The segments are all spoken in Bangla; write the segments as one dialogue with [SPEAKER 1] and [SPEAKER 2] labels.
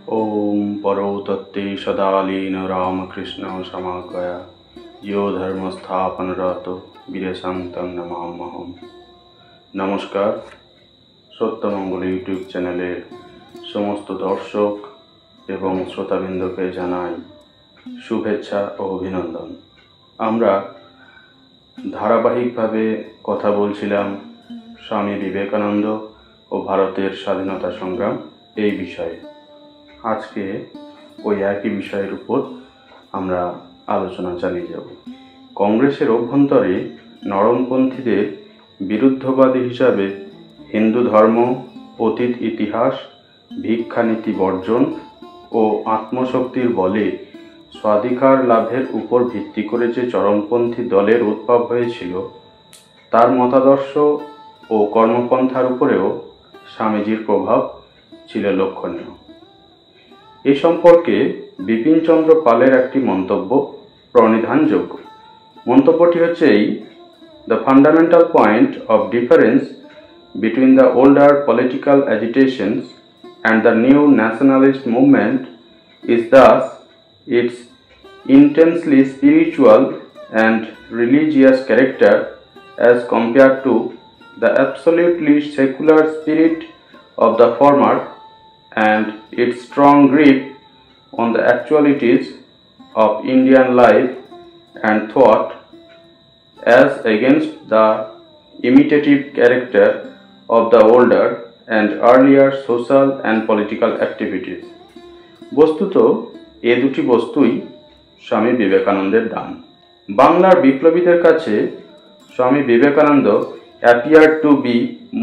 [SPEAKER 1] ओम परो तत्ते सदालीन रामकृष्ण समागया यो धर्मस्थापनरतो বীরসংতং নমাম্যহম। নমস্কার, সত্যমঙ্গল ইউটিউব চ্যানেলের সমস্ত দর্শক এবং শ্রোতাবৃন্দকে জানাই শুভেচ্ছা ও অভিনন্দন। আমরা ধারাবাহিকভাবে কথা বলছিলাম স্বামী বিবেকানন্দ ও ভারতের স্বাধীনতা সংগ্রাম এই বিষয়ে। আজকে ওই একই বিষয়ের উপর আমরা আলোচনা চালিয়ে যাব। কংগ্রেসের অভ্যন্তরে নরমপন্থীদের বিরুদ্ধবাদী হিসাবে হিন্দু ধর্ম, অতীত ইতিহাস, ভিক্ষানীতি বর্জন ও আত্মশক্তির বলে স্বাধিকার লাভের উপর ভিত্তি করে যে চরমপন্থী দলের উদ্ভব হয়েছিল, তার মতাদর্শ ও কর্মপন্থার উপরেও স্বামীজির প্রভাব ছিল লক্ষণীয়। এ সম্পর্কে বিপিনচন্দ্র পালের একটি মন্তব্য প্রণিধানযোগ্য। মন্তব্যটি হচ্ছে এই: The fundamental point of difference between the older political agitations and the new nationalist movement is thus its intensely spiritual and religious character as compared to the absolutely secular spirit of the former and its strong grip on the actualities of Indian life and thought as against the imitative character of the older and earlier social and political activities. বস্তুত এ দুটি বস্তুই স্বামী বিবেকানন্দের দান। বাংলার বিপ্লবীদের কাছে Swami Vivekananda appeared to be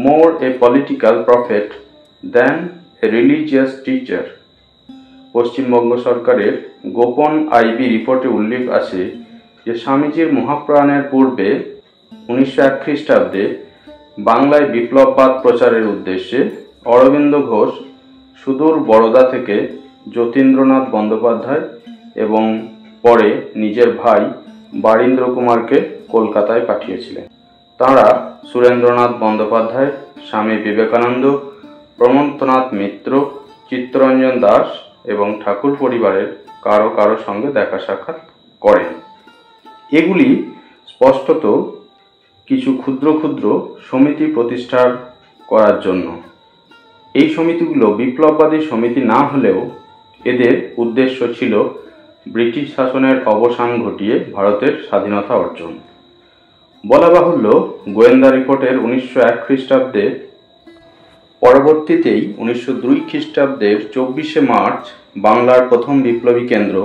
[SPEAKER 1] more a political prophet than a religious teacher. Paschimbanga সরকারের গোপন আইবি রিপোর্টে উল্লেখ আছে যে স্বামীজির মহাপ্রয়াণের পূর্বে 1901 খ্রিস্টাব্দে বাংলায় বিপ্লববাদ প্রচারের উদ্দেশ্যে অরবিন্দ ঘোষ সুদূর বরোদা থেকে যতীন্দ্রনাথ বন্দ্যোপাধ্যায় এবং পরে নিজের ভাই বারীন্দ্র কুমারকে কলকাতায় পাঠিয়েছিলেন। তাঁরা সুরেন্দ্রনাথ বন্দ্যোপাধ্যায়, স্বামী বিবেকানন্দ, প্রমথনাথ মিত্র, চিত্তরঞ্জন দাস এবং ঠাকুর পরিবারের কারো সঙ্গে দেখা সাক্ষাৎ করেন। এগুলি স্পষ্টত কিছু ক্ষুদ্র ক্ষুদ্র সমিতি প্রতিষ্ঠা করার জন্য। এই সমিতিগুলো বিপ্লববাদী সমিতি না হলেও এদের উদ্দেশ্য ছিল ব্রিটিশ শাসনের অবসান ঘটিয়ে ভারতের স্বাধীনতা অর্জন। বলা বাহুল্য, গোয়েন্দা রিপোর্টের 1901 খ্রিস্টাব্দে পরবর্তীতেই 1902 খ্রিস্টাব্দের 24শে মার্চ বাংলার প্রথম বিপ্লবী কেন্দ্র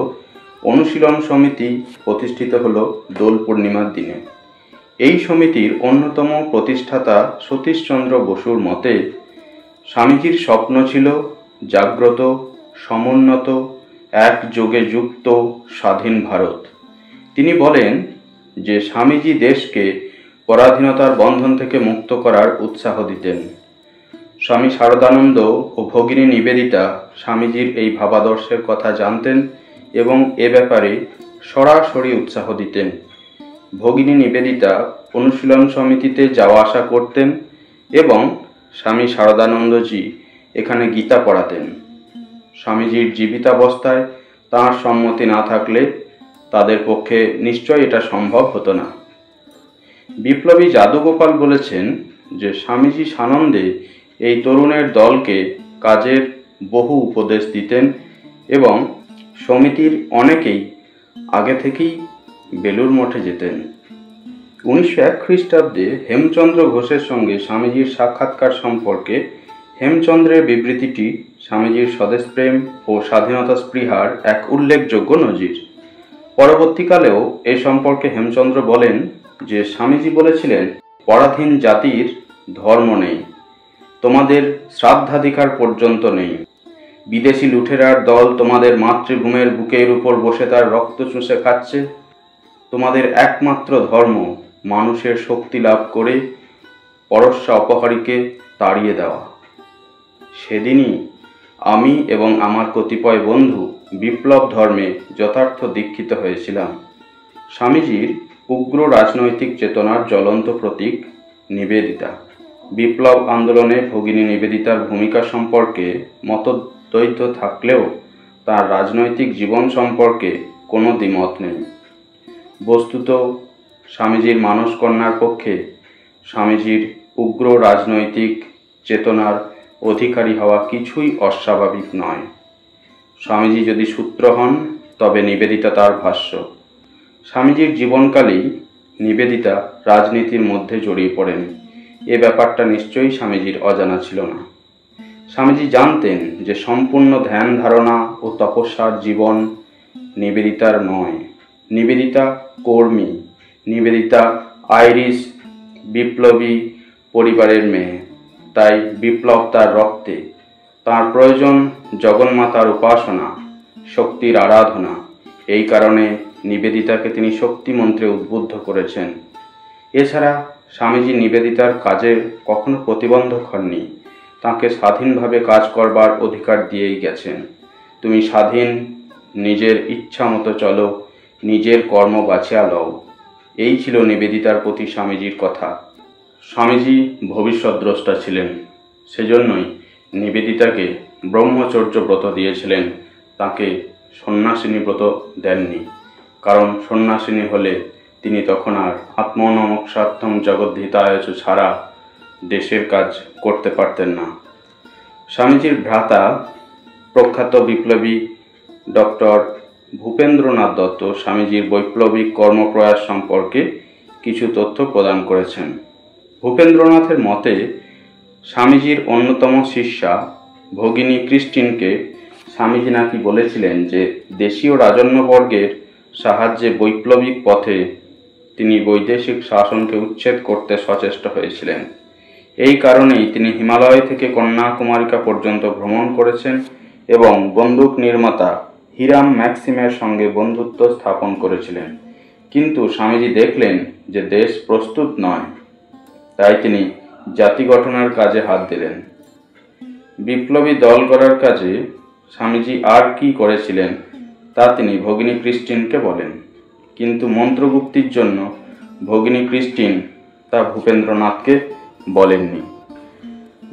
[SPEAKER 1] অনুশীলন সমিতি প্রতিষ্ঠিত হল দোল পূর্ণিমার দিনে। এই সমিতির অন্যতম প্রতিষ্ঠাতা সতীশচন্দ্র বসুর মতে স্বামীজির স্বপ্ন ছিল জাগ্রত, সমুন্নত, একযোগে যুক্ত স্বাধীন ভারত। তিনি বলেন যে স্বামীজি দেশকে পরাধীনতার বন্ধন থেকে মুক্ত করার উৎসাহ দিতেন। স্বামী শারদানন্দ ও ভগিনী নিবেদিতা স্বামীজির এই ভাবাদর্শের কথা জানতেন এবং এ ব্যাপারে সরাসরি উৎসাহ দিতেন। ভগিনী নিবেদিতা অনুশীলন সমিতিতে যাওয়া আসা করতেন এবং স্বামী শারদানন্দজি এখানে গীতা পড়াতেন। স্বামীজির জীবিতাবস্থায় তাঁর সম্মতি না থাকলে তাদের পক্ষে নিশ্চয় এটা সম্ভব হতো না। বিপ্লবী যাদুগোপাল বলেছেন যে স্বামীজি সানন্দে এই তরুণের দলকে কাজের বহু উপদেশ দিতেন এবং সমিতির অনেকেই আগে থেকেই বেলুড় মঠে যেতেন। 1901 খ্রিস্টাব্দে হেমচন্দ্র ঘোষের সঙ্গে স্বামীজির সাক্ষাৎকার সম্পর্কে হেমচন্দ্রের বিবৃতিটি স্বামীজির স্বদেশপ্রেম ও স্বাধীনতা স্পৃহার এক উল্লেখযোগ্য নজির। পরবর্তীকালেও এ সম্পর্কে হেমচন্দ্র বলেন যে স্বামীজি বলেছিলেন, পরাধীন জাতির ধর্ম নেই, তোমাদের শ্রাদ্ধাধিকার পর্যন্ত নেই। বিদেশি লুঠেরার দল তোমাদের মাতৃভূমির বুকের উপর বসে তার রক্ত চুষে খাচ্ছে। তোমাদের একমাত্র ধর্ম মানুষের শক্তি লাভ করে পরশ্য অপহারীকে তাড়িয়ে দেওয়া। সেদিনই আমি এবং আমার কতিপয় বন্ধু বিপ্লব ধর্মে যথার্থ দীক্ষিত হয়েছিলাম। স্বামীজির উগ্র রাজনৈতিক চেতনার জ্বলন্ত প্রতীক নিবেদিতা। বিপ্লব আন্দোলনে ভগিনী নিবেদিতার ভূমিকা সম্পর্কে মতদ্বৈত অদ্বৈত থাকলেও তার রাজনৈতিক জীবন সম্পর্কে কোনো দ্বিমত নেই। বস্তুত স্বামীজির মানস কন্যার পক্ষে স্বামীজির উগ্র রাজনৈতিক চেতনার অধিকারী হওয়া কিছুই অস্বাভাবিক নয়। স্বামীজি যদি সূত্র হন তবে নিবেদিতা তার ভাষ্য। স্বামীজির জীবনকালেই নিবেদিতা রাজনীতির মধ্যে জড়িয়ে পড়েন। এ ব্যাপারটা নিশ্চয়ই স্বামীজির অজানা ছিল না। স্বামীজি জানতেন যে সম্পূর্ণ ধ্যান ধারণা ও তপস্যার জীবন নিবেদিতার নয়। নিবেদিতা কর্মী, নিবেদিতা আইরিশ বিপ্লবী পরিবারের মেয়ে, তাই বিপ্লব তার রক্তে। তার প্রয়োজন জগন্মাতার উপাসনা, শক্তির আরাধনা। এই কারণে নিবেদিতাকে তিনি শক্তি মন্ত্রে উদ্বুদ্ধ করেছেন। এছাড়া স্বামীজি নিবেদিতার কাজে কখনো প্রতিবন্ধক হননি। তাকে স্বাধীনভাবে কাজ করবার অধিকার দিয়েই গেছেন। তুমি স্বাধীন, নিজের ইচ্ছা মতো চলো, নিজের কর্ম বাছিয়া লও। এই ছিল নিবেদিতার প্রতি স্বামীজির কথা। স্বামীজি ভবিষ্যৎ দ্রষ্টা ছিলেন, সেজন্যই নিবেদিতাকে ব্রহ্মচর্য ব্রত দিয়েছিলেন, তাকে সন্ন্যাসিনী ব্রত দেননি। কারণ সন্ন্যাসিনী হলে তিনি তখন আর আত্মনমক্ষার্থম জগদ্ধিতায়চ ছাড়া দেশের কাজ করতে পারতেন না। স্বামীজির ভ্রাতা প্রখ্যাত বিপ্লবী ডক্টর ভূপেন্দ্রনাথ দত্ত স্বামীজির বৈপ্লবিক কর্মপ্রয়াস সম্পর্কে কিছু তথ্য প্রদান করেছেন। ভূপেন্দ্রনাথের মতে স্বামীজির অন্যতম শিষ্যা ভগিনী ক্রিস্টিনকে স্বামীজি নাকি বলেছিলেন যে দেশীয় রাজন্যবর্গের সাহায্যে বৈপ্লবিক পথে তিনি বৈদেশিক শাসনকে উচ্ছেদ করতে সচেষ্ট হয়েছিলেন। এই কারণেই তিনি হিমালয় থেকে কন্যাকুমারিকা পর্যন্ত ভ্রমণ করেছেন এবং বন্দুক নির্মাতা হিরাম ম্যাক্সিমের সঙ্গে বন্ধুত্ব স্থাপন করেছিলেন। কিন্তু স্বামীজি দেখলেন যে দেশ প্রস্তুত নয়, তাই তিনি জাতি গঠনের কাজে হাত দিলেন। বিপ্লবী দল গড়ার কাজে স্বামীজি আর কি করেছিলেন তা তিনি ভগিনী ক্রিস্টিনকে বলেন, কিন্তু মন্ত্রগুপ্তির জন্য ভগিনী ক্রিস্টিন তা ভূপেন্দ্রনাথকে বলেননি।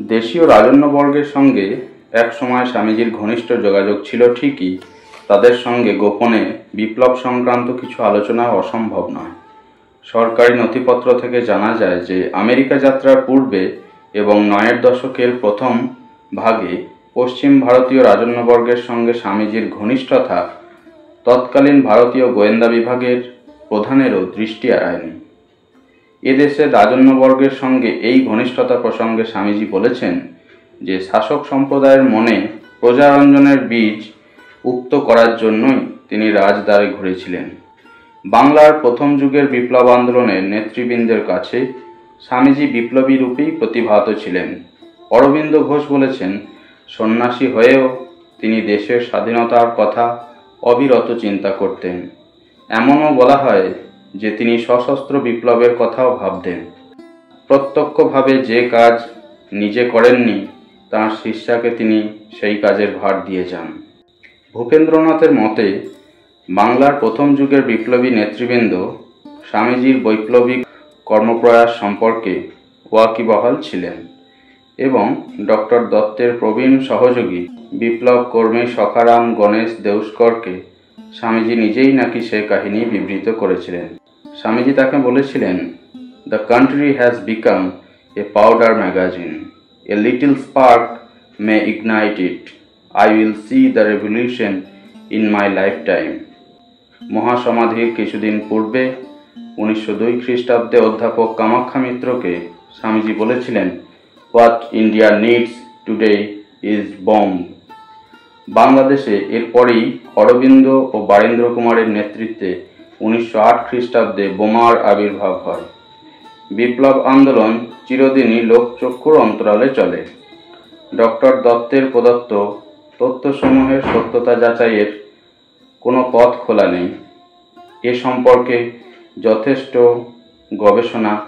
[SPEAKER 1] দেশীয় রাজন্যবর্গের সঙ্গে এক সময় স্বামীজির ঘনিষ্ঠ যোগাযোগ ছিল ঠিকই, তাদের সঙ্গে গোপনে বিপ্লব সংক্রান্ত কিছু আলোচনা অসম্ভব নয়। সরকারি নথিপত্র থেকে জানা যায় যে আমেরিকা যাত্রার পূর্বে এবং ৯এর দশকের প্রথম ভাগে পশ্চিম ভারতীয় রাজন্যবর্গের সঙ্গে স্বামীজির ঘনিষ্ঠতা তৎকালীন ভারতীয় গোয়েন্দা বিভাগের প্রধানেরও দৃষ্টি এড়ায়নি। এদেশের রাজন্যবর্গের সঙ্গে এই ঘনিষ্ঠতা প্রসঙ্গে স্বামীজি বলেছেন যে শাসক সম্প্রদায়ের মনে প্রজারঞ্জনের বীজ উক্ত করার জন্যই তিনি রাজদ্বারে ঘুরেছিলেন। বাংলার প্রথম যুগের বিপ্লব আন্দোলনের নেতৃবৃন্দের কাছে স্বামীজি বিপ্লবী রূপেই প্রতিভাত ছিলেন। অরবিন্দ ঘোষ বলেছেন, সন্ন্যাসী হয়েও তিনি দেশের স্বাধীনতার কথা অবিরত চিন্তা করতেন। এমনও বলা হয় যে তিনি সশস্ত্র বিপ্লবের কথাও ভাবতেন। প্রত্যক্ষভাবে যে কাজ নিজে করেননি, তাঁর শিষ্যাকে তিনি সেই কাজের ভার দিয়ে যান। ভূপেন্দ্রনাথের মতে বাংলার প্রথম যুগের বিপ্লবী নেতৃবৃন্দ স্বামীজির বৈপ্লবিক কর্মপ্রয়াস সম্পর্কে ওয়াকিবহাল ছিলেন এবং ডক্টর দত্তের প্রবীণ সহযোগী বিপ্লব কর্মী সখারাম গণেশ দেউস্করকে স্বামীজি নিজেই নাকি সে কাহিনী বিবৃত করেছিলেন। স্বামীজি তাকে বলেছিলেন, "the country has become a powder magazine, a little spark may ignite it, I will see the revolution in my lifetime." মহাসমাধির কিছুদিন পূর্বে 1902 খ্রিস্টাব্দে অধ্যাপক কামাখ্যা মিত্রকে স্বামীজি বলেছিলেন, "what India needs today is bomb." বাংলাদেশে এরপরেই অরবিন্দ ও বারীন্দ্র কুমারের নেতৃত্বে 1908 খ্রিস্টাব্দে বোমার আবির্ভাব হয়। বিপ্লব আন্দোলন চিরদিনই লোকচক্ষুর অন্তরালে চলে। ডক্টর দত্তের প্রদত্ত তথ্যসমূহের সত্যতা যাচাইয়ের কোনো পথ খোলা নেই। এ সম্পর্কে যথেষ্ট গবেষণা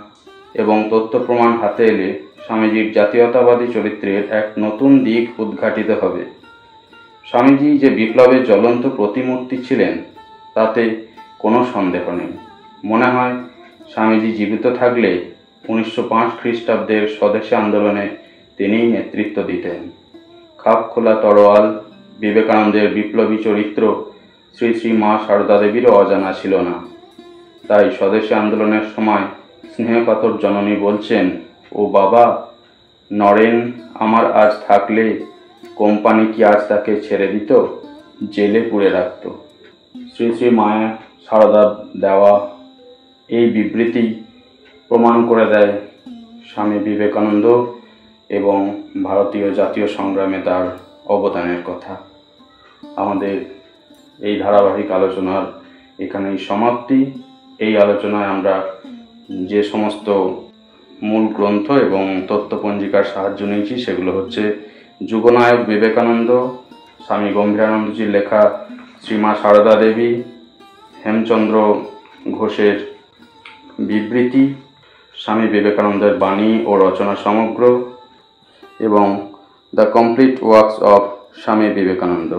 [SPEAKER 1] এবং তথ্য প্রমাণ হাতে এলে স্বামীজির জাতীয়তাবাদী চরিত্রের এক নতুন দিক উদ্ঘাটিত হবে। স্বামীজি যে বিপ্লবের জ্বলন্ত প্রতিমূর্তি ছিলেন তাতে কোনো সন্দেহ নেই। মনে হয় স্বামীজি জীবিত থাকলে 1905 খ্রিস্টাব্দের স্বদেশী আন্দোলনে তিনিই নেতৃত্ব দিতেন। খাপ খোলা তরোয়াল বিবেকানন্দের বিপ্লবী চরিত্র শ্রী শ্রী মা সারদা দেবীরও অজানা ছিল না। তাই স্বদেশী আন্দোলনের সময় স্নেহকাতর জননী বলছেন, ও বাবা, নরেন আমার আজ থাকলে কোম্পানি কি আজ তাকে ছেড়ে দিত, জেলে পুরে রাখত। শ্রী শ্রী মায়ের সারদা দেওয়া এই বিবৃতি প্রমাণ করে দেয় স্বামী বিবেকানন্দ এবং ভারতীয় জাতীয় সংগ্রামে তার অবদানের কথা। আমাদের এই ধারাবাহিক আলোচনার এখানেই সমাপ্তি। এই আলোচনায় আমরা যে সমস্ত মূল গ্রন্থ এবং তথ্যপঞ্জিকার সাহায্য নিয়েছি সেগুলো হচ্ছে যুগনায়ক বিবেকানন্দ, স্বামী গম্ভীরানন্দজির লেখা শ্রীমা সারদা দেবী, হেমচন্দ্র ঘোষের বিবৃতি, স্বামী বিবেকানন্দের বাণী ও রচনা সমগ্র এবং the complete works of Swami Vivekananda.